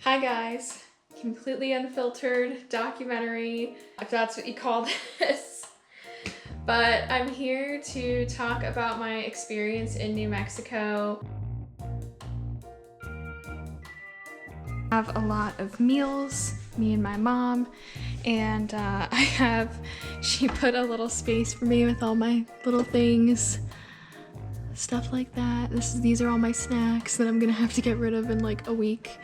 Hi guys, completely unfiltered documentary, if that's what you call this. But I'm here to talk about my experience in New Mexico. I have a lot of meals, me and my mom, and she put a little space for me with all my little things. Stuff like that. These are all my snacks that I'm gonna have to get rid of in like a week.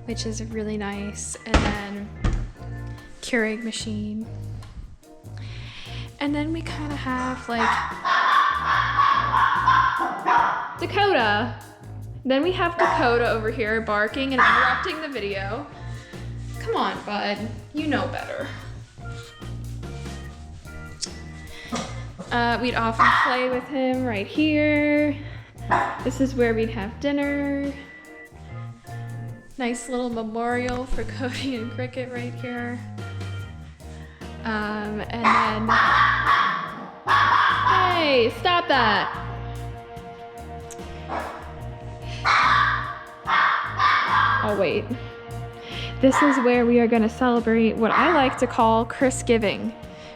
Which is really nice. And then Keurig machine. And then we kind of have like Dakota. Then we have Dakota over here barking and interrupting the video. Come on, bud. You know better. We'd often play with him right here. This is where we'd have dinner. Nice little memorial for Cody and Cricket right here. And then, hey, stop that. Oh wait. This is where we are gonna celebrate what I like to call Christgiving,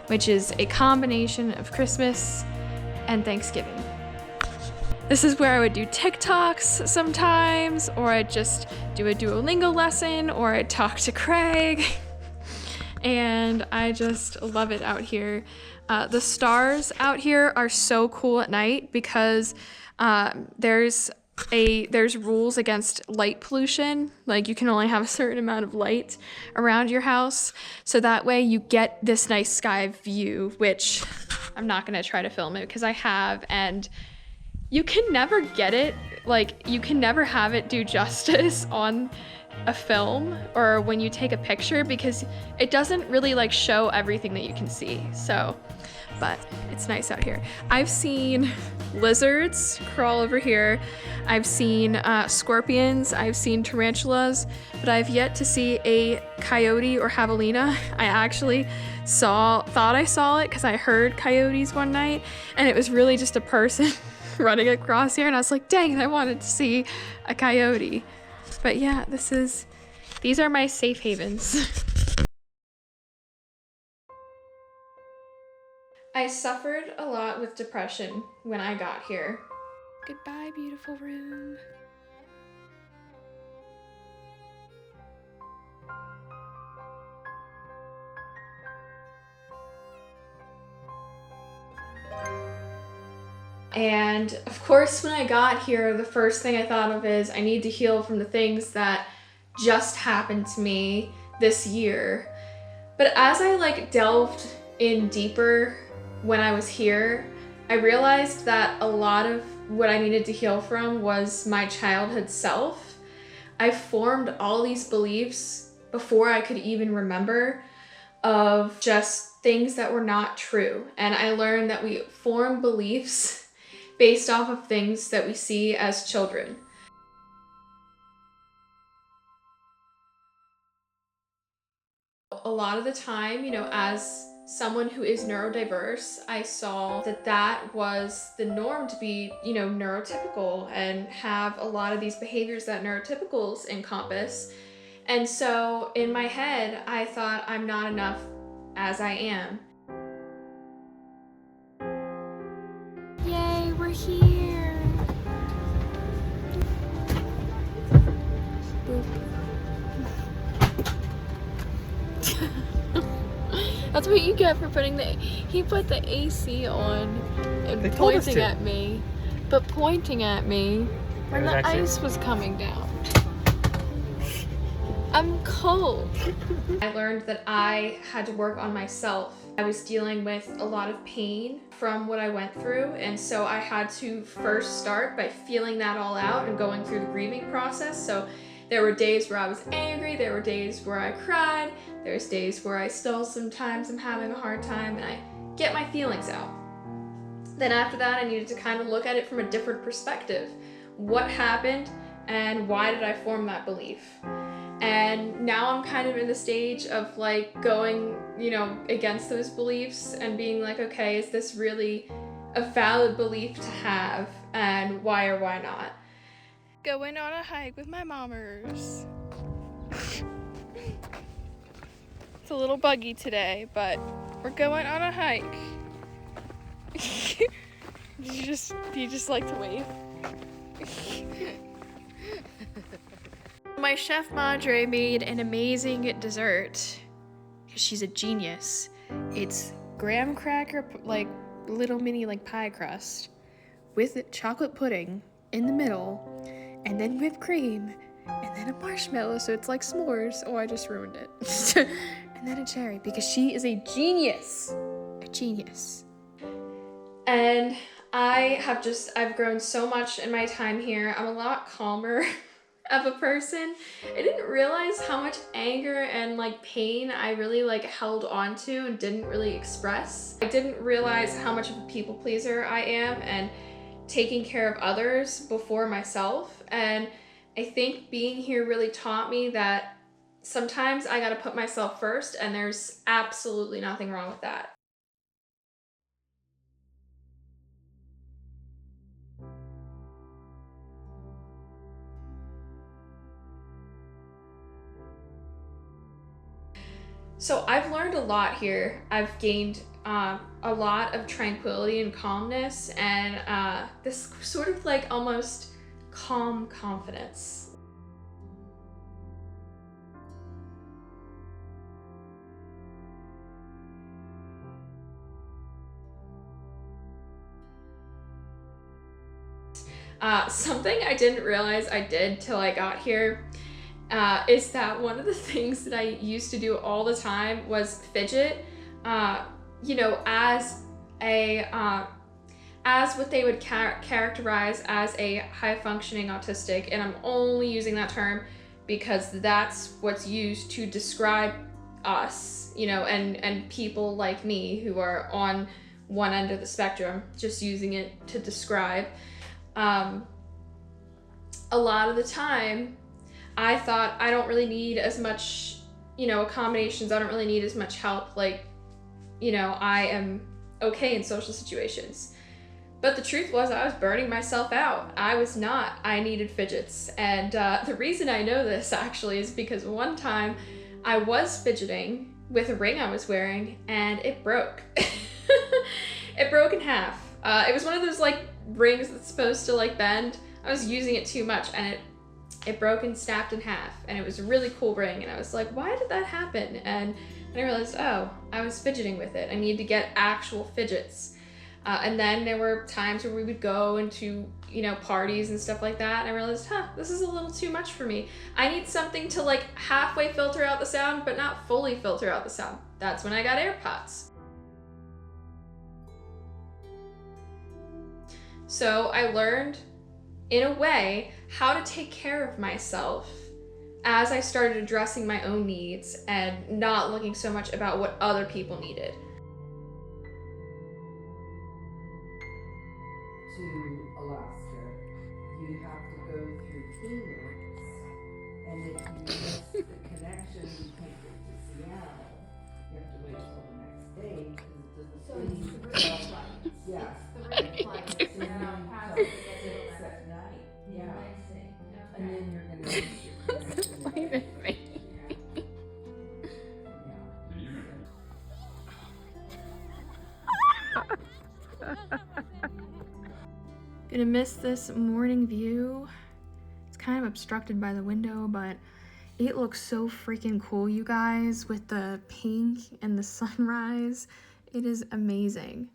which is a combination of Christmas and Thanksgiving. This is where I would do TikToks sometimes, or I'd just do a Duolingo lesson, or I'd talk to Craig. And I just love it out here. The stars out here are so cool at night because there's rules against light pollution. Like, you can only have a certain amount of light around your house, so that way you get this nice sky view, which I'm not gonna try to film it because I have, and you can never get it, like, you can never have it do justice on a film or when you take a picture because it doesn't really like show everything that you can see. So, but it's nice out here. I've seen lizards crawl over here. I've seen scorpions. I've seen tarantulas, but I've yet to see a coyote or javelina. I actually thought I saw it because I heard coyotes one night, and it was really just a person running across here, and I was like, dang it, I wanted to see a coyote. But yeah, these are my safe havens. I suffered a lot with depression when I got here. Goodbye, beautiful room. And of course, when I got here, the first thing I thought of is I need to heal from the things that just happened to me this year. But as I like delved in deeper when I was here, I realized that a lot of what I needed to heal from was my childhood self. I formed all these beliefs before I could even remember of just things that were not true. And I learned that we form beliefs based off of things that we see as children. A lot of the time, you know, as someone who is neurodiverse, I saw that that was the norm to be, you know, neurotypical and have a lot of these behaviors that neurotypicals encompass. And so in my head, I thought I'm not enough as I am. Yay, we're here. That's what you get for putting he put the AC on and pointing at me. But pointing at me when the ice was coming down. I'm cold. I learned that I had to work on myself. I was dealing with a lot of pain from what I went through, and so I had to first start by feeling that all out and going through the grieving process. So there were days where I was angry, there were days where I cried, there's days where I still sometimes am having a hard time, and I get my feelings out. Then after that, I needed to kind of look at it from a different perspective. What happened and why did I form that belief? And now I'm kind of in the stage of like going, you know, against those beliefs and being like, okay, is this really a valid belief to have, and why or why not? Going on a hike with my mommers. It's a little buggy today, but we're going on a hike. Do you just like to wave? My chef Madre made an amazing dessert. She's a genius. It's graham cracker, like little mini like pie crust with chocolate pudding in the middle, and then whipped cream, and then a marshmallow, so it's like s'mores. Oh, I just ruined it. And then a cherry, because she is a genius. A genius. And I've grown so much in my time here. I'm a lot calmer of a person. I didn't realize how much anger and like pain I really like held on to and didn't really express. I didn't realize how much of a people pleaser I am and taking care of others before myself. And I think being here really taught me that sometimes I gotta put myself first, and there's absolutely nothing wrong with that. So I've learned a lot here. I've gained a lot of tranquility and calmness, and this sort of like almost calm confidence. Something I didn't realize I did till I got here is that one of the things that I used to do all the time was fidget, you know, as what they would characterize as a high-functioning autistic, and I'm only using that term because that's what's used to describe us, you know, and people like me who are on one end of the spectrum, just using it to describe. A lot of the time, I thought I don't really need as much, you know, accommodations. I don't really need as much help. Like, you know, I am okay in social situations. But the truth was I was burning myself out. I was not. I needed fidgets. And the reason I know this actually is because one time I was fidgeting with a ring I was wearing and it broke. It broke in half. It was one of those like rings that's supposed to like bend. I was using it too much and it broke and snapped in half, and it was a really cool ring, and I was like, why did that happen? And then I realized, oh, I was fidgeting with it. I needed to get actual fidgets. And then there were times where we would go into, you know, parties and stuff like that, and I realized, this is a little too much for me. I need something to like halfway filter out the sound, but not fully filter out the sound. That's when I got AirPods. So I learned, in a way, how to take care of myself as I started addressing my own needs and not looking so much about what other people needed. To Alaska, you have to go through Phoenix, and if you miss the connection, you can't get to Seattle. You have to wait till the next day because it doesn't leave. Yeah. It's 3 flights. And then until 6 at night. Yeah. And then you're gonna miss your connection. Gonna miss this morning view. It's kind of obstructed by the window, but it looks so freaking cool, you guys, with the pink and the sunrise. It is amazing.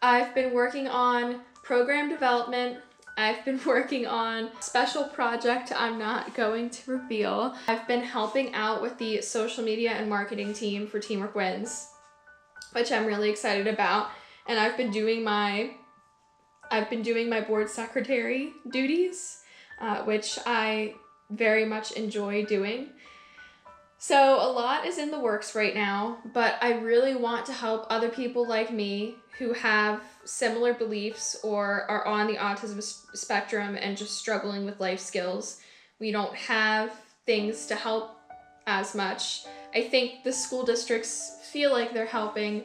I've been working on program development. I've been working on a special project I'm not going to reveal. I've been helping out with the social media and marketing team for Teamwork Wins, which I'm really excited about. And I've been doing my board secretary duties, which I very much enjoy doing. So a lot is in the works right now, but I really want to help other people like me who have similar beliefs or are on the autism spectrum and just struggling with life skills. We don't have things to help as much. I think the school districts feel like they're helping,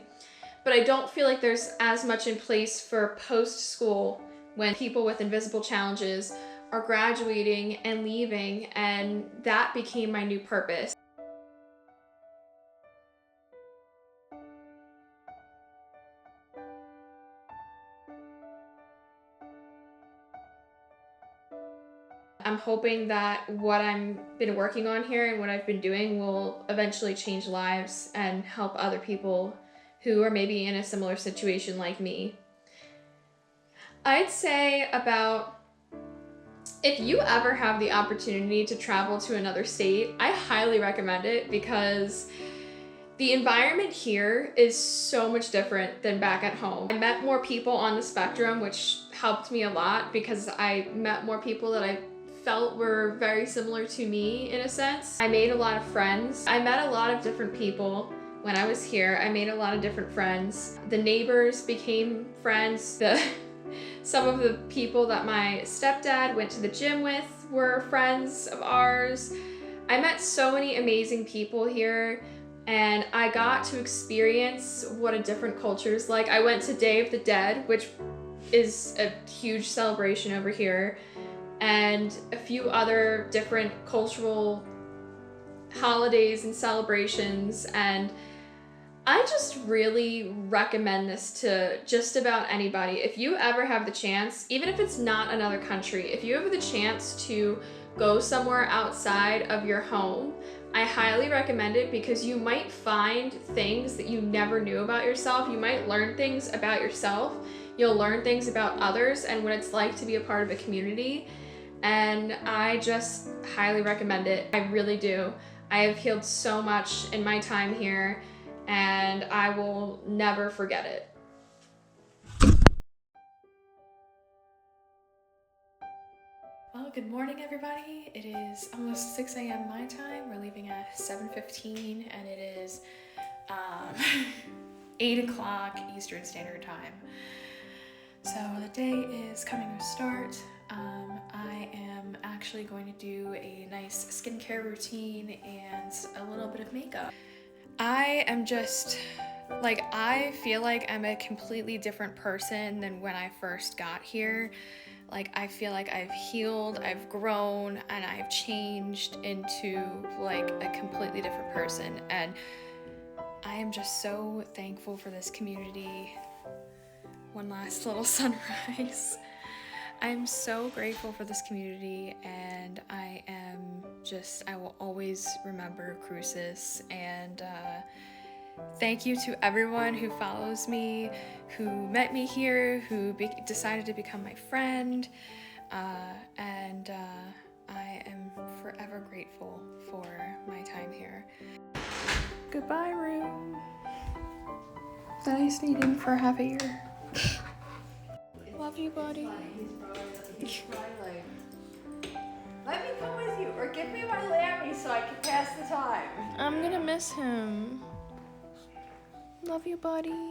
but I don't feel like there's as much in place for post-school when people with invisible challenges are graduating and leaving, and that became my new purpose. I'm hoping that what I've been working on here and what I've been doing will eventually change lives and help other people who are maybe in a similar situation like me. I'd say if you ever have the opportunity to travel to another state, I highly recommend it because the environment here is so much different than back at home. I met more people on the spectrum, which helped me a lot because I met more people that I felt were very similar to me in a sense. I made a lot of friends. I met a lot of different people when I was here. I made a lot of different friends. The neighbors became friends. Some of the people that my stepdad went to the gym with were friends of ours. I met so many amazing people here, and I got to experience what a different culture is like. I went to Day of the Dead, which is a huge celebration over here, and a few other different cultural holidays and celebrations, and I just really recommend this to just about anybody. If you ever have the chance, even if it's not another country, if you have the chance to go somewhere outside of your home, I highly recommend it because you might find things that you never knew about yourself. You might learn things about yourself. You'll learn things about others and what it's like to be a part of a community. And I just highly recommend it. I really do. I have healed so much in my time here, and I will never forget it. Well, good morning, everybody. It is almost 6 a.m. my time. We're leaving at 7:15, and it is 8 o'clock Eastern Standard Time. So the day is coming to a start. I am actually going to do a nice skincare routine and a little bit of makeup. I am just, I feel like I'm a completely different person than when I first got here. I feel like I've healed, I've grown, and I've changed into, a completely different person. And I am just so thankful for this community. One last little sunrise. I'm so grateful for this community, and I will always remember Crucis, and thank you to everyone who follows me, who met me here, who decided to become my friend, and I am forever grateful for my time here. Goodbye, room that I stayed in for half a year. Love you, buddy. He's probably let me come with you, or give me my Lammy so I can pass the time. I'm gonna miss him. Love you, buddy.